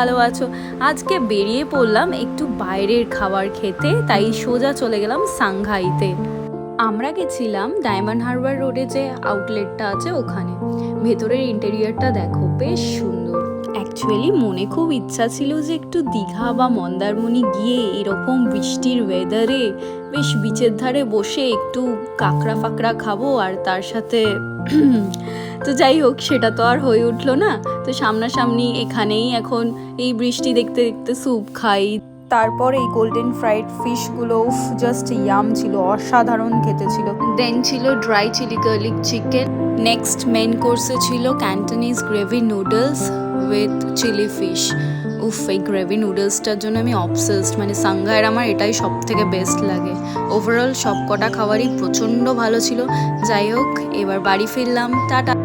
ভালো আছো। আজকে বেরিয়ে পড়লাম একটু বাইরের খাবার খেতে, তাই সোজা চলে গেলাম সাংঘাইতে। আমরা গেছিলাম ডায়মন্ড হারবার রোডে যে আউটলেটটা আছে ওখানে। ভেতরের ইন্টেরিয়ারটা দেখো, বেশ সুন্দর। অ্যাকচুয়ালি মনে খুব ইচ্ছা ছিল যে একটু দীঘা বা মন্দারমণি গিয়ে এরকম বৃষ্টির ওয়েদারে বেশ বিচের ধারে বসে একটু কাঁকড়া ফাকড়া খাবো, আর তার সাথে তো যাই হোক, সেটা তো আর হয়ে উঠলো না। তো সামনাসামনি এখানেই এখন এই বৃষ্টি দেখতে দেখতে স্যুপ খাই। তারপর এই গোল্ডেন ফ্রাইড ফিশগুলো জাস্ট ইয়াম ছিল, অসাধারণ খেতে ছিল। দেন ছিল dry chilli garlic chicken. Next main কোর্সে ছিল Cantonese gravy noodles with chilli fish. উফ, এই গ্রেভি নুডলসটার জন্য আমি অবসেসড, মানে সাংঘাইয়ের আমার এটাই সব থেকে বেস্ট লাগে। ওভারঅল সব কটা খাবারই প্রচণ্ড ভালো ছিল। যাই হোক, এবার বাড়ি ফিরলাম, টাটা।